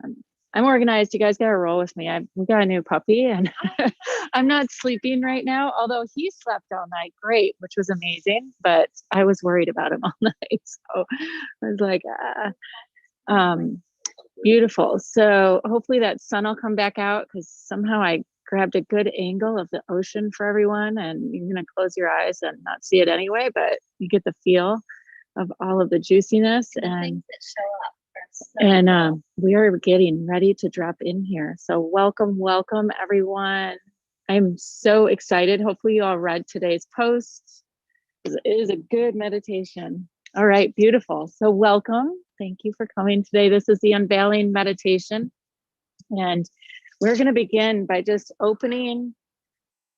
I'm, I'm organized. You guys got to roll with me. We got a new puppy, and I'm not sleeping right now, although he slept all night great, which was amazing, but I was worried about him all night. So I was like, um, beautiful. So hopefully that sun will come back out, because somehow I grabbed a good angle of the ocean for everyone, and you're going to close your eyes and not see it anyway, but you get the feel of all of the juiciness and things that show up. And we are getting ready to drop in here. So welcome everyone. I'm so excited. Hopefully you all read today's post. It is a good meditation. All right, beautiful. So welcome. Thank you for coming today. This is the Unveiling Meditation. And we're going to begin by just opening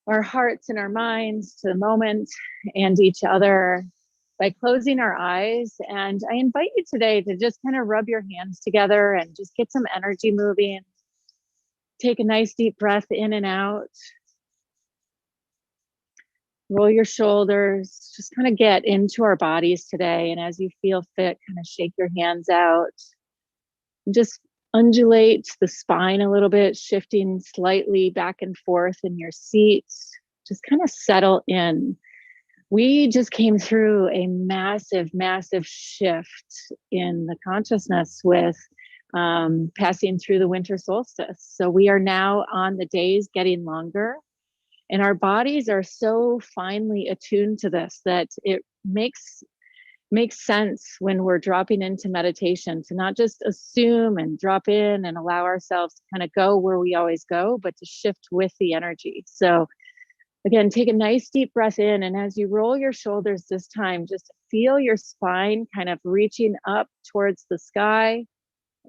our hearts and our minds to the moment and each other by closing our eyes. And I invite you today to just kind of rub your hands together and just get some energy moving. Take a nice deep breath in and out. Roll your shoulders, just kind of get into our bodies today. And as you feel fit, kind of shake your hands out. And just undulate the spine a little bit, shifting slightly back and forth in your seat. Just kind of settle in. We just came through a massive shift in the consciousness with passing through the winter solstice. So we are now on the days getting longer. And our bodies are so finely attuned to this that it makes sense when we're dropping into meditation to not just assume and drop in and allow ourselves to kind of go where we always go, but to shift with the energy. So again, take a nice deep breath in. And as you roll your shoulders this time, just feel your spine kind of reaching up towards the sky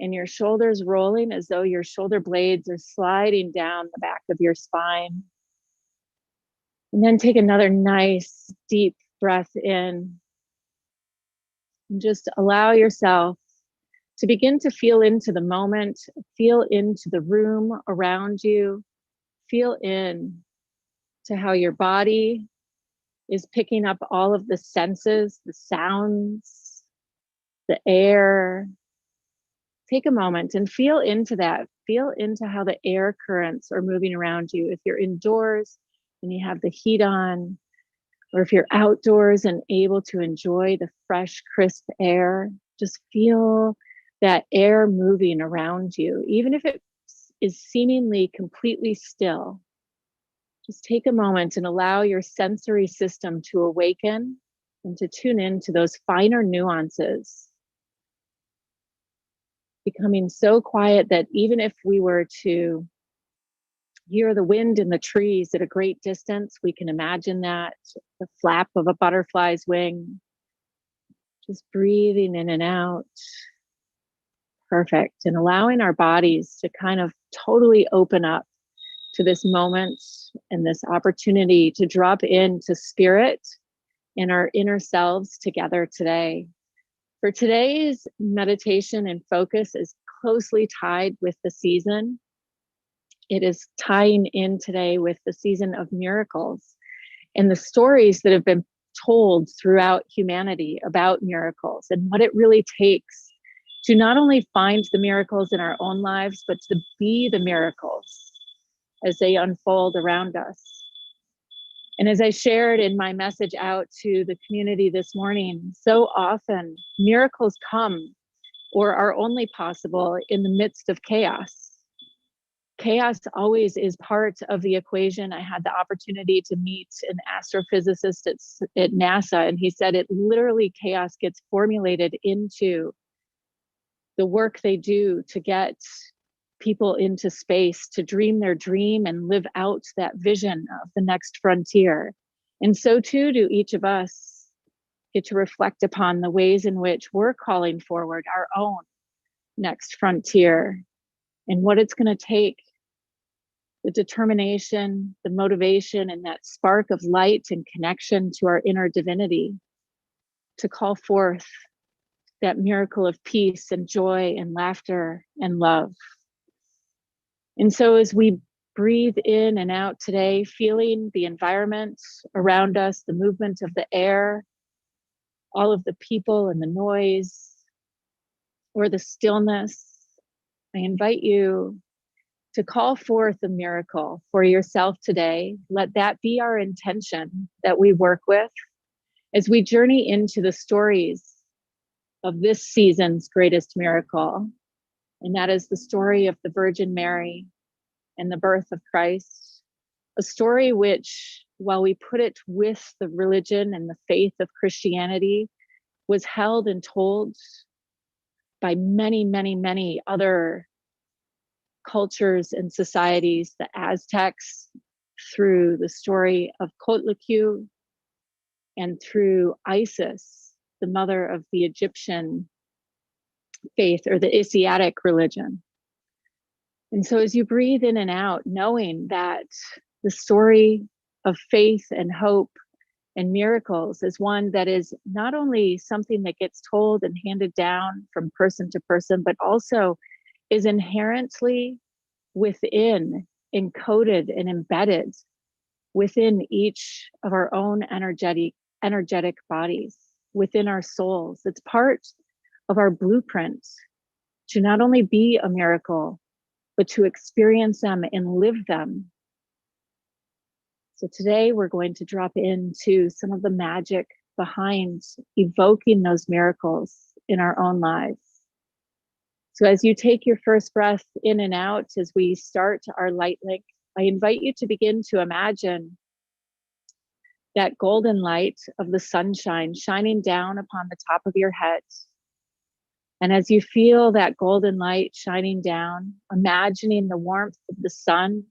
and your shoulders rolling as though your shoulder blades are sliding down the back of your spine. And then take another nice deep breath in. And just allow yourself to begin to feel into the moment, feel into the room around you, feel in to how your body is picking up all of the senses, the sounds, the air. Take a moment and feel into that. Feel into how the air currents are moving around you. If you're indoors and you have the heat on, or if you're outdoors and able to enjoy the fresh, crisp air, just feel that air moving around you, even if it is seemingly completely still. Just take a moment and allow your sensory system to awaken and to tune in to those finer nuances, becoming so quiet that even if we were to hear the wind in the trees at a great distance, we can imagine that, the flap of a butterfly's wing, just breathing in and out. Perfect. And allowing our bodies to kind of totally open up to this moment and this opportunity to drop into spirit and our inner selves together today. For today's meditation and focus is closely tied with the season. It is tying in today with the season of miracles and the stories that have been told throughout humanity about miracles and what it really takes to not only find the miracles in our own lives, but to be the miracles as they unfold around us. And as I shared in my message out to the community this morning, so often miracles come or are only possible in the midst of chaos. Chaos always is part of the equation. I had the opportunity to meet an astrophysicist at NASA, and he said it literally, chaos gets formulated into the work they do to get people into space, to dream their dream and live out that vision of the next frontier. And so too do each of us get to reflect upon the ways in which we're calling forward our own next frontier and what it's going to take, the determination, the motivation, and that spark of light and connection to our inner divinity to call forth that miracle of peace and joy and laughter and love. And so as we breathe in and out today, feeling the environment around us, the movement of the air, all of the people and the noise, or the stillness, I invite you to call forth a miracle for yourself today. Let that be our intention that we work with as we journey into the stories of this season's greatest miracle. And that is the story of the Virgin Mary and the birth of Christ. A story which, while we put it with the religion and the faith of Christianity, was held and told by many, many, many other cultures and societies, the Aztecs, through the story of Kotlikue, and through Isis, the mother of the Egyptian faith or the Asiatic religion. And so as you breathe in and out, knowing that the story of faith and hope and miracles is one that is not only something that gets told and handed down from person to person, but also is inherently within, encoded and embedded within each of our own energetic bodies, within our souls. It's part of our blueprint to not only be a miracle, but to experience them and live them. So today we're going to drop into some of the magic behind evoking those miracles in our own lives. So as you take your first breath in and out, as we start our light link, I invite you to begin to imagine that golden light of the sunshine shining down upon the top of your head. And as you feel that golden light shining down, imagining the warmth of the sun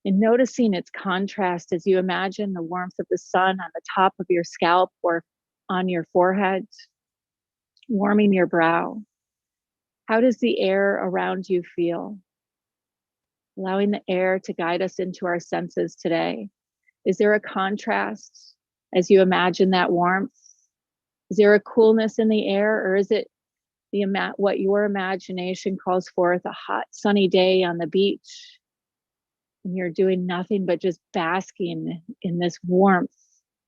and noticing its contrast as you imagine the warmth of the sun on the top of your scalp or on your forehead, warming your brow. How does the air around you feel? Allowing the air to guide us into our senses today. Is there a contrast as you imagine that warmth? Is there a coolness in the air, or is it what your imagination calls forth, a hot sunny day on the beach, and you're doing nothing but just basking in this warmth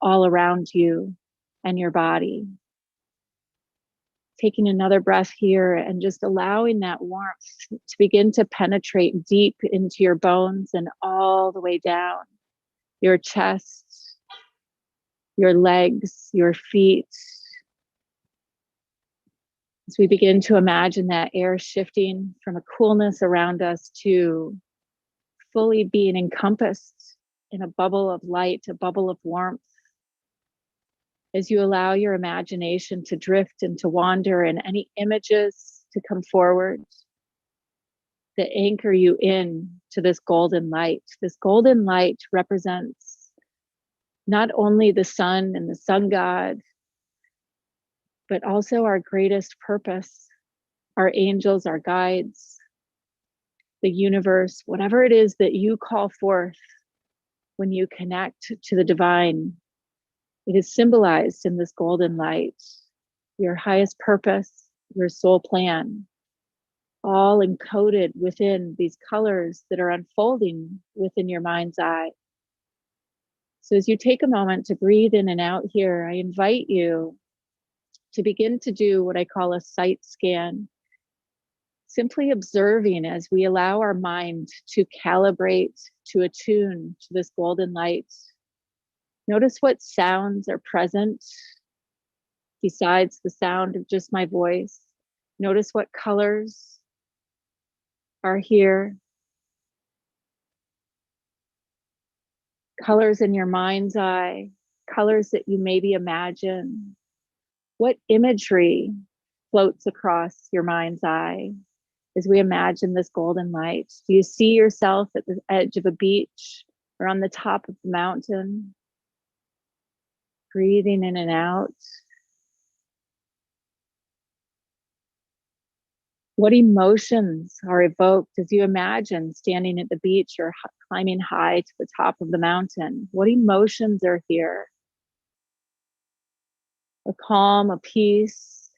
all around you and your body? Taking another breath here and just allowing that warmth to begin to penetrate deep into your bones and all the way down your chest, your legs, your feet. As we begin to imagine that air shifting from a coolness around us to fully being encompassed in a bubble of light, a bubble of warmth. As you allow your imagination to drift and to wander and any images to come forward that anchor you in to this golden light. This golden light represents not only the sun and the sun god, but also our greatest purpose, our angels, our guides, the universe, whatever it is that you call forth when you connect to the divine. It is symbolized in this golden light, your highest purpose, your soul plan, all encoded within these colors that are unfolding within your mind's eye. So as you take a moment to breathe in and out here, I invite you to begin to do what I call a sight scan, simply observing as we allow our mind to calibrate, to attune to this golden light. Notice what sounds are present besides the sound of just my voice. Notice what colors are here. Colors in your mind's eye, colors that you maybe imagine. What imagery floats across your mind's eye as we imagine this golden light? Do you see yourself at the edge of a beach or on the top of the mountain? Breathing in and out. What emotions are evoked as you imagine standing at the beach or climbing high to the top of the mountain? What emotions are here? A calm, a peace,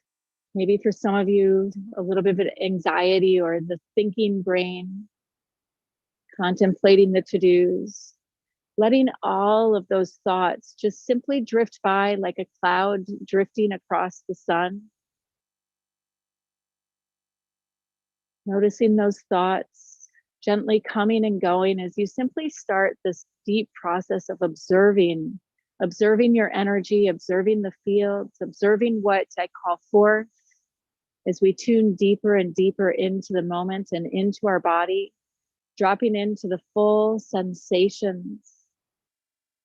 maybe for some of you, a little bit of anxiety or the thinking brain, contemplating the to-dos, letting all of those thoughts just simply drift by like a cloud drifting across the sun. Noticing those thoughts gently coming and going as you simply start this deep process of observing your energy, observing the fields, observing what I call forth as we tune deeper and deeper into the moment and into our body, dropping into the full sensations.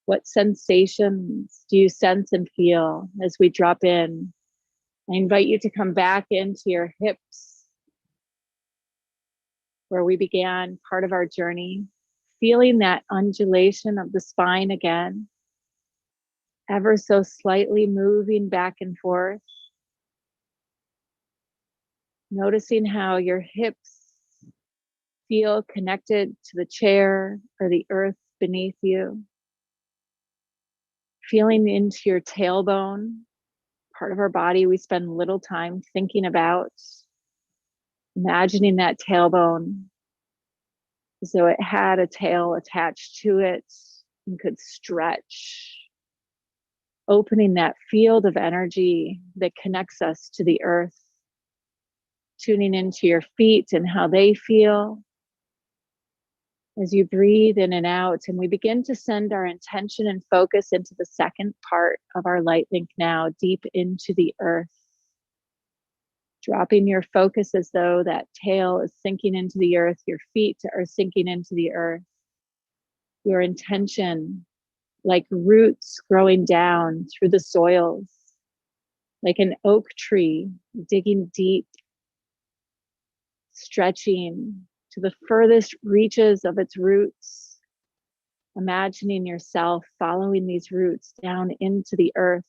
What sensations do you sense and feel as we drop in? I invite you to come back into your hips, where we began part of our journey, feeling that undulation of the spine again, ever so slightly moving back and forth. Noticing how your hips feel connected to the chair or the earth beneath you. Feeling into your tailbone, part of our body we spend little time thinking about. Imagining that tailbone as though it had a tail attached to it and could stretch. Opening that field of energy that connects us to the earth. Tuning into your feet and how they feel as you breathe in and out. And we begin to send our intention and focus into the second part of our light link now, deep into the earth. Dropping your focus as though that tail is sinking into the earth, your feet are sinking into the earth. Your intention, like roots growing down through the soils, like an oak tree digging deep, stretching to the furthest reaches of its roots. Imagining yourself following these roots down into the earth.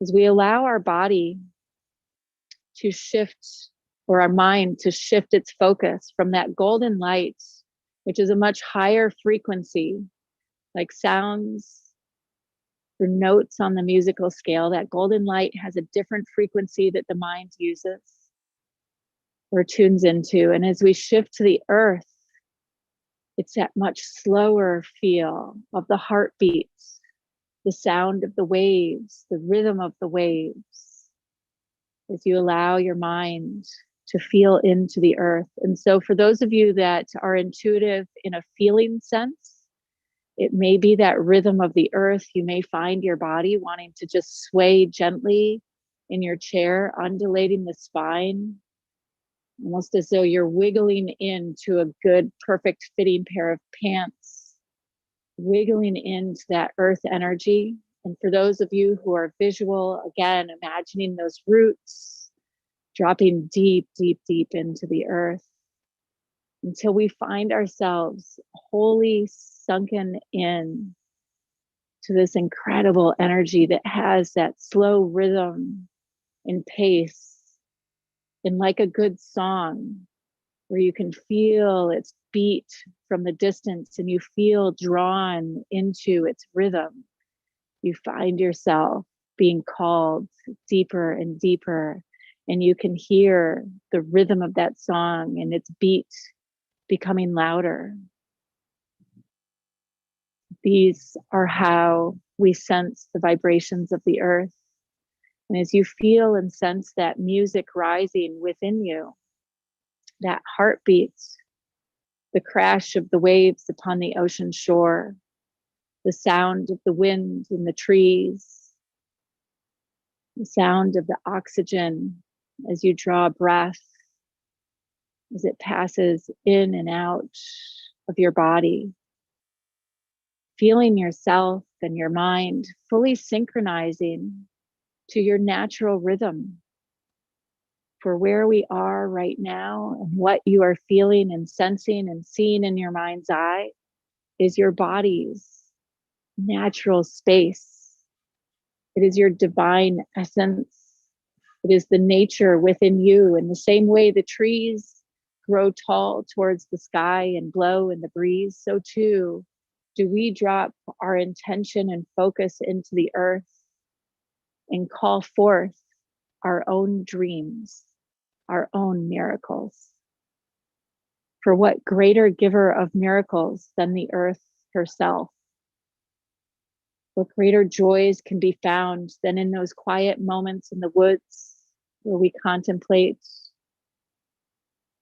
As we allow our body to shift, or our mind to shift its focus from that golden light, which is a much higher frequency, like sounds or notes on the musical scale. That golden light has a different frequency that the mind uses or tunes into. And as we shift to the earth, it's that much slower feel of the heartbeats, the sound of the waves, the rhythm of the waves, as you allow your mind to feel into the earth. And so for those of you that are intuitive in a feeling sense, it may be that rhythm of the earth. You may find your body wanting to just sway gently in your chair, undulating the spine, almost as though you're wiggling into a good, perfect fitting pair of pants, wiggling into that earth energy. And for those of you who are visual, again, imagining those roots dropping deep, deep, deep into the earth until we find ourselves wholly sunken in to this incredible energy that has that slow rhythm and pace. And like a good song, where you can feel its beat from the distance and you feel drawn into its rhythm, you find yourself being called deeper and deeper, and you can hear the rhythm of that song and its beat becoming louder. These are how we sense the vibrations of the earth. And as you feel and sense that music rising within you, that heartbeat, the crash of the waves upon the ocean shore, the sound of the wind in the trees, the sound of the oxygen as you draw breath, as it passes in and out of your body, feeling yourself and your mind fully synchronizing to your natural rhythm for where we are right now. And what you are feeling and sensing and seeing in your mind's eye is your body's natural space. It is your divine essence. It is the nature within you. In the same way the trees grow tall towards the sky and blow in the breeze, so too do we drop our intention and focus into the earth and call forth our own dreams, our own miracles. For what greater giver of miracles than the earth herself? What greater joys can be found than in those quiet moments in the woods where we contemplate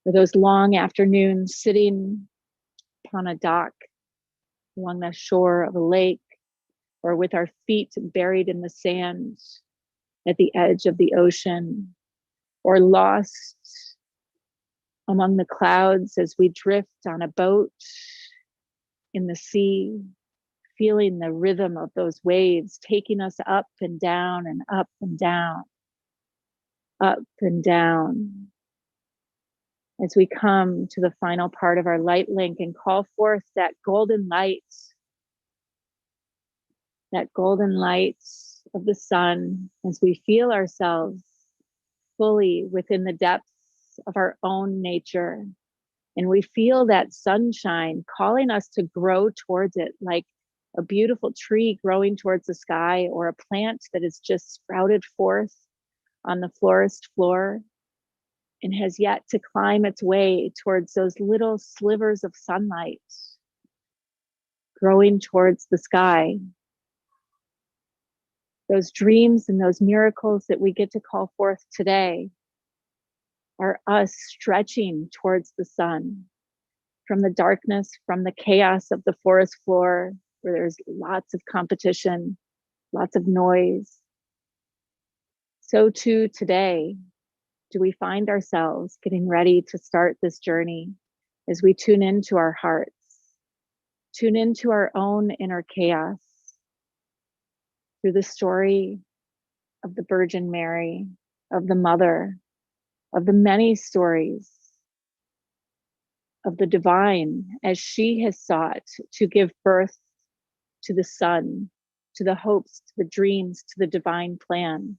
or those long afternoons sitting upon a dock along the shore of a lake, or with our feet buried in the sand at the edge of the ocean, or lost among the clouds as we drift on a boat in the sea, feeling the rhythm of those waves taking us up and down and up and down, up and down. As we come to the final part of our light link and call forth that golden light of the sun, as we feel ourselves fully within the depths of our own nature. And we feel that sunshine calling us to grow towards it, like a beautiful tree growing towards the sky, or a plant that has just sprouted forth on the florist floor and has yet to climb its way towards those little slivers of sunlight growing towards the sky. Those dreams and those miracles that we get to call forth today are us stretching towards the sun, from the darkness, from the chaos of the forest floor, where there's lots of competition, lots of noise. So too today, do we find ourselves getting ready to start this journey as we tune into our hearts, tune into our own inner chaos through the story of the Virgin Mary, of the Mother, of the many stories of the divine as she has sought to give birth to the sun, to the hopes, to the dreams, to the divine plan.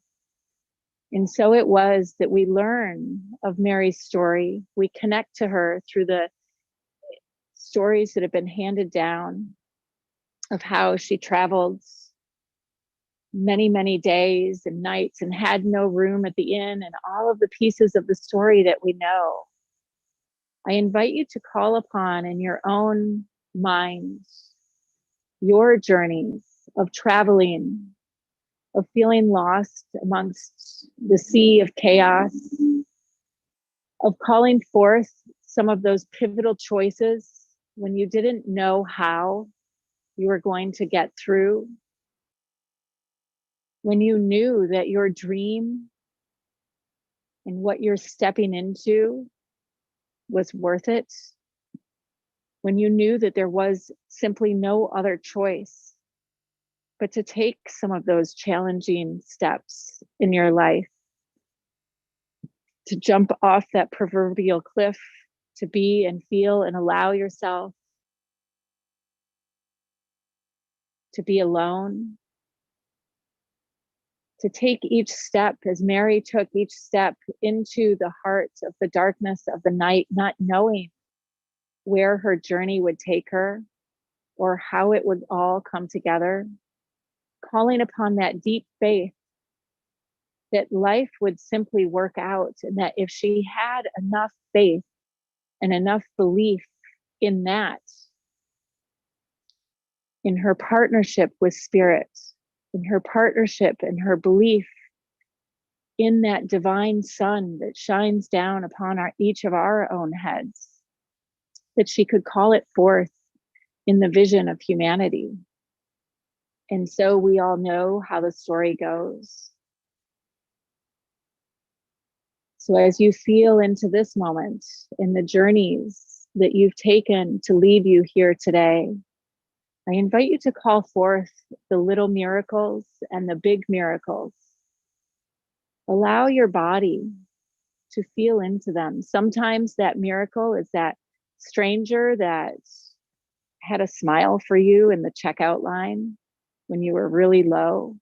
And so it was that we learn of Mary's story. We connect to her through the stories that have been handed down of how she traveled many, many days and nights and had no room at the inn, and all of the pieces of the story that we know. I invite you to call upon in your own minds your journeys of traveling, of feeling lost amongst the sea of chaos, of calling forth some of those pivotal choices when you didn't know how you were going to get through, when you knew that your dream and what you're stepping into was worth it, when you knew that there was simply no other choice but to take some of those challenging steps in your life, to jump off that proverbial cliff, to be and feel and allow yourself to be alone, to take each step as Mary took each step into the heart of the darkness of the night, not knowing where her journey would take her or how it would all come together, calling upon that deep faith that life would simply work out, and that if she had enough faith and enough belief in that, in her partnership with spirit, in her partnership and her belief in that divine sun that shines down upon each of our own heads, that she could call it forth in the vision of humanity. And so we all know how the story goes. So as you feel into this moment, in the journeys that you've taken to lead you here today, I invite you to call forth the little miracles and the big miracles. Allow your body to feel into them. Sometimes that miracle is that stranger that had a smile for you in the checkout line when you were really low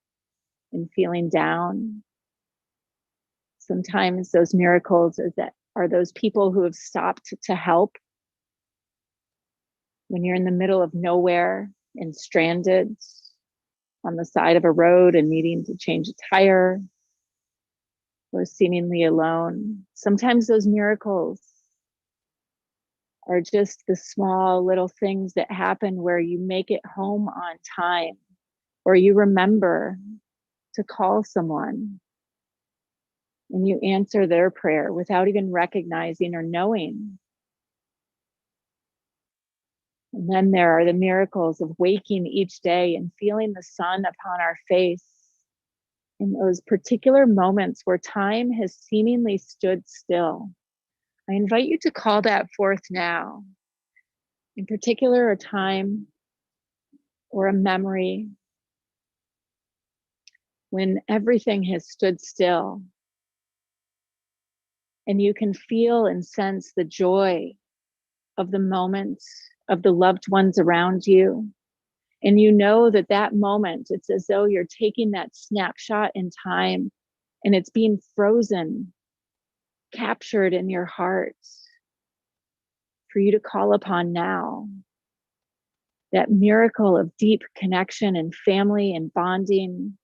and feeling down. Sometimes those miracles are those people who have stopped to help when you're in the middle of nowhere and stranded on the side of a road and needing to change a tire, or seemingly alone. Sometimes those miracles are just the small little things that happen where you make it home on time, or you remember to call someone. And you answer their prayer without even recognizing or knowing. And then there are the miracles of waking each day and feeling the sun upon our face in those particular moments where time has seemingly stood still. I invite you to call that forth now. In particular, a time or a memory when everything has stood still and you can feel and sense the joy of the moment, of the loved ones around you. And you know that that moment, it's as though you're taking that snapshot in time and it's being frozen, captured in your heart for you to call upon now. That miracle of deep connection and family and bonding,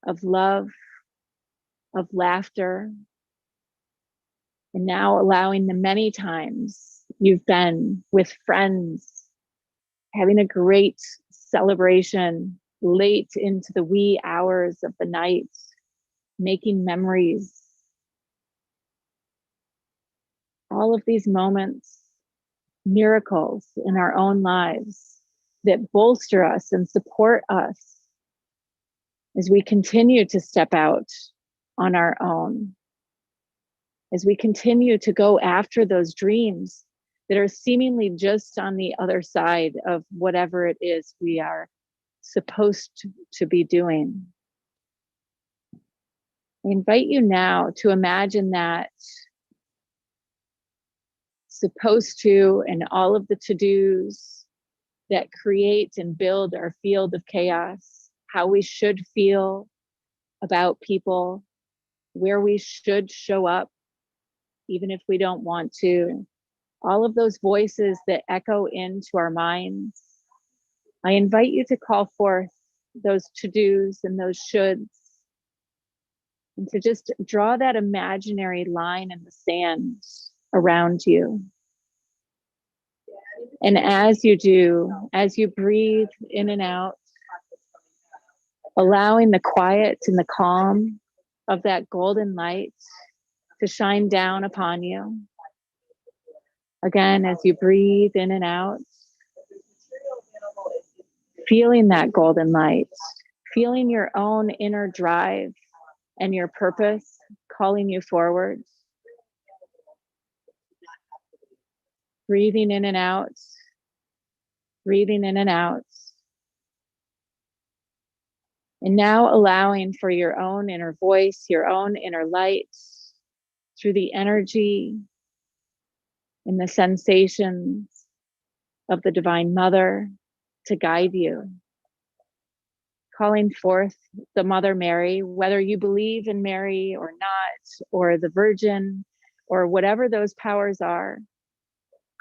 of love, of laughter. And now allowing the many times you've been with friends, having a great celebration late into the wee hours of the night, making memories. All of these moments, miracles in our own lives that bolster us and support us as we continue to step out on our own, as we continue to go after those dreams that are seemingly just on the other side of whatever it is we are supposed to be doing. I invite you now to imagine that supposed to and all of the to-dos that create and build our field of chaos, how we should feel about people, where we should show up, even if we don't want to. All of those voices that echo into our minds. I invite you to call forth those to-dos and those shoulds, and to just draw that imaginary line in the sand around you. And as you do, as you breathe in and out, allowing the quiet and the calm of that golden light to shine down upon you. Again, as you breathe in and out, feeling that golden light, feeling your own inner drive and your purpose calling you forward. Breathing in and out, breathing in and out. And now allowing for your own inner voice, your own inner light, through the energy and the sensations of the Divine Mother to guide you. Calling forth the Mother Mary, whether you believe in Mary or not, or the Virgin, or whatever those powers are.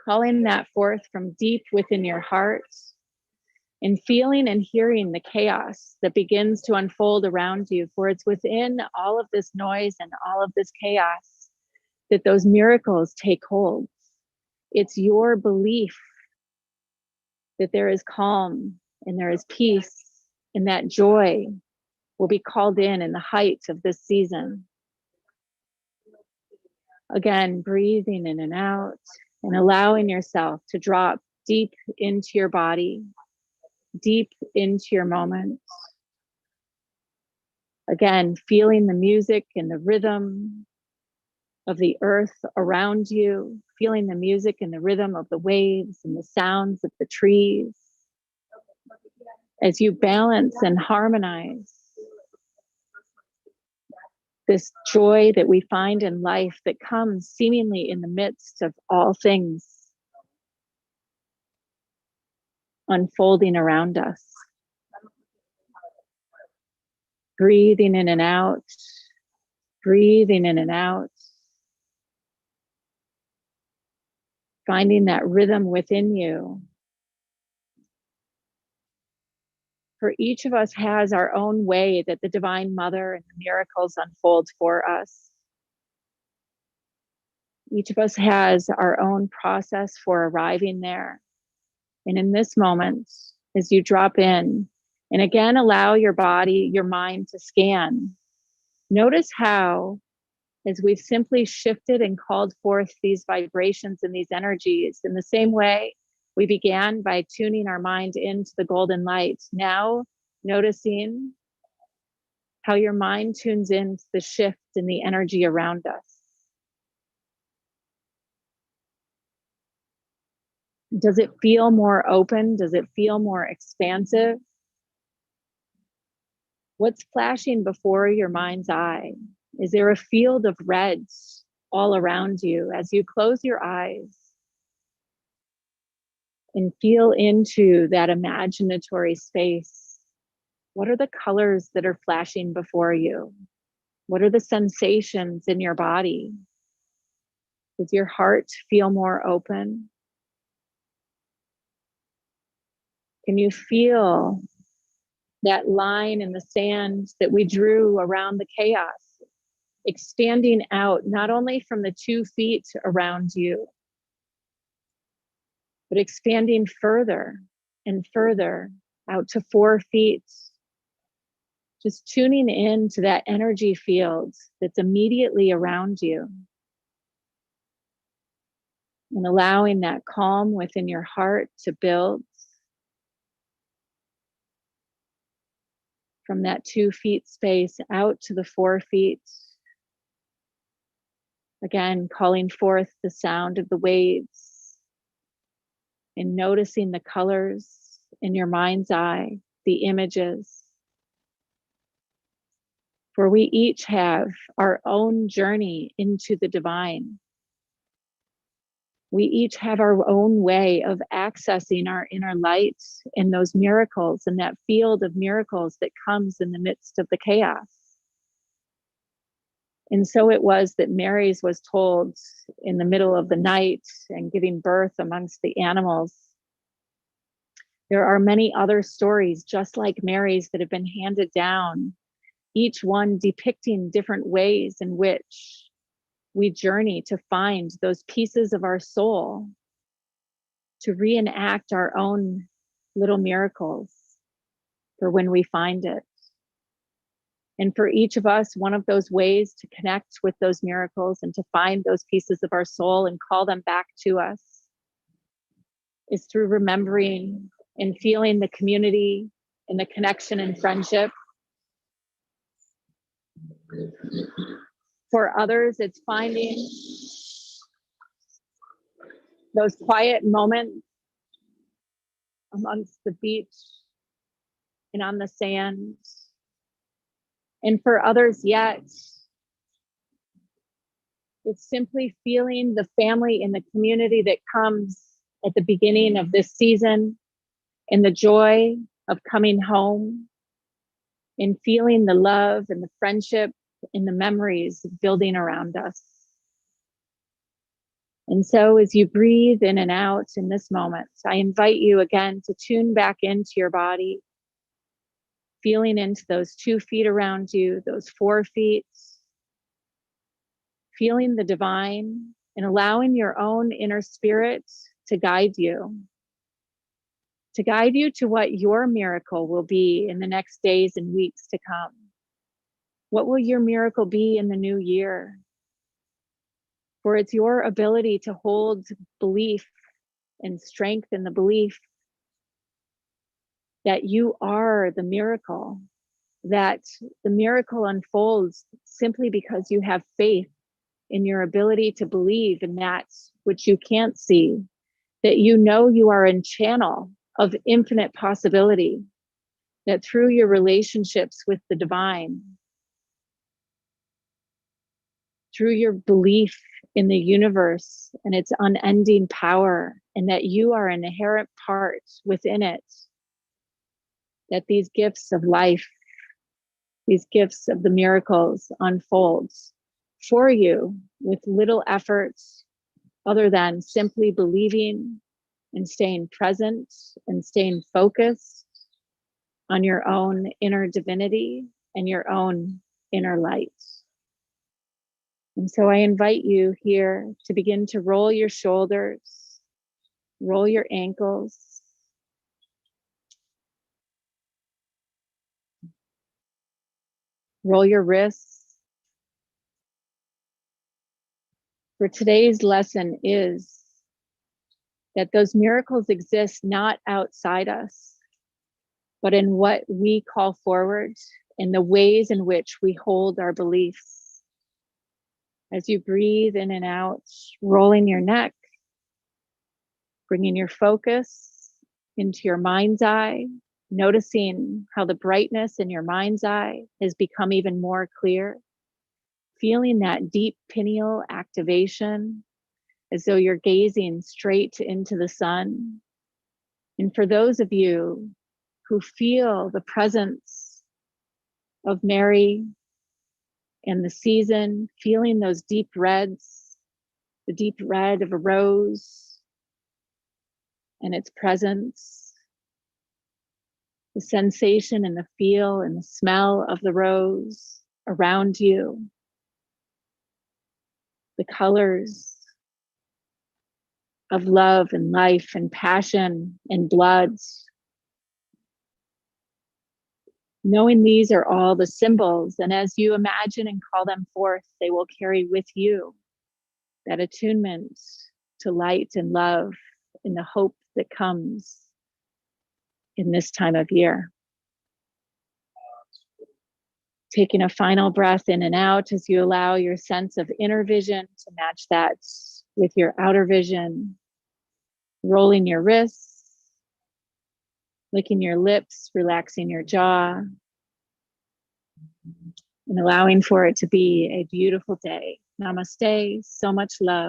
Calling that forth from deep within your heart, and feeling and hearing the chaos that begins to unfold around you. For it's within all of this noise and all of this chaos that those miracles take hold. It's your belief that there is calm and there is peace, and that joy will be called in the height of this season. Again, breathing in and out and allowing yourself to drop deep into your body, deep into your moments. Again, feeling the music and the rhythm of the earth around you, feeling the music and the rhythm of the waves and the sounds of the trees. As you balance and harmonize this joy that we find in life that comes seemingly in the midst of all things unfolding around us. Breathing in and out, breathing in and out. Finding that rhythm within you. For each of us has our own way that the Divine Mother and the miracles unfold for us. Each of us has our own process for arriving there. And in this moment, as you drop in, and again, allow your body, your mind to scan. Notice how as we've simply shifted and called forth these vibrations and these energies. In the same way, we began by tuning our mind into the golden light. Now, noticing how your mind tunes into the shift in the energy around us. Does it feel more open? Does it feel more expansive? What's flashing before your mind's eye? Is there a field of reds all around you as you close your eyes and feel into that imaginatory space? What are the colors that are flashing before you? What are the sensations in your body? Does your heart feel more open? Can you feel that line in the sand that we drew around the chaos, expanding out not only from the 2 feet around you, but expanding further and further out to 4 feet, just tuning in to that energy field that's immediately around you and allowing that calm within your heart to build from that 2 feet space out to the 4 feet. Again, calling forth the sound of the waves and noticing the colors in your mind's eye, the images. For we each have our own journey into the divine. We each have our own way of accessing our inner light and those miracles and that field of miracles that comes in the midst of the chaos. And so it was that Mary's was told in the middle of the night and giving birth amongst the animals. There are many other stories just like Mary's that have been handed down, each one depicting different ways in which we journey to find those pieces of our soul, to reenact our own little miracles for when we find it. And for each of us, one of those ways to connect with those miracles and to find those pieces of our soul and call them back to us is through remembering and feeling the community and the connection and friendship. For others, it's finding those quiet moments amongst the beach and on the sand. And for others yet, it's simply feeling the family and the community that comes at the beginning of this season and the joy of coming home and feeling the love and the friendship and the memories building around us. And so as you breathe in and out in this moment, I invite you again to tune back into your body, feeling into those 2 feet around you, those 4 feet, feeling the divine and allowing your own inner spirit to guide you to what your miracle will be in the next days and weeks to come. What will your miracle be in the new year? For it's your ability to hold belief and strengthen the belief that you are the miracle, that the miracle unfolds simply because you have faith in your ability to believe in that which you can't see, that you know you are in channel of infinite possibility, that through your relationships with the divine, through your belief in the universe and its unending power, and that you are an inherent part within it, that these gifts of life, these gifts of the miracles unfolds for you with little efforts other than simply believing and staying present and staying focused on your own inner divinity and your own inner light. And so I invite you here to begin to roll your shoulders, roll your ankles, roll your wrists, For today's lesson is that those miracles exist not outside us, but in what we call forward, in the ways in which we hold our beliefs. As you breathe in and out, rolling your neck, bringing your focus into your mind's eye, noticing how the brightness in your mind's eye has become even more clear, feeling that deep pineal activation as though you're gazing straight into the sun. And for those of you who feel the presence of Mary and the season, feeling those deep reds, the deep red of a rose and its presence, the sensation and the feel and the smell of the rose around you, the colors of love and life and passion and blood. Knowing these are all the symbols, and as you imagine and call them forth, they will carry with you that attunement to light and love and the hope that comes in this time of year. Taking a final breath in and out as you allow your sense of inner vision to match that with your outer vision, rolling your wrists, licking your lips, relaxing your jaw, and allowing for it to be a beautiful day. Namaste, so much love.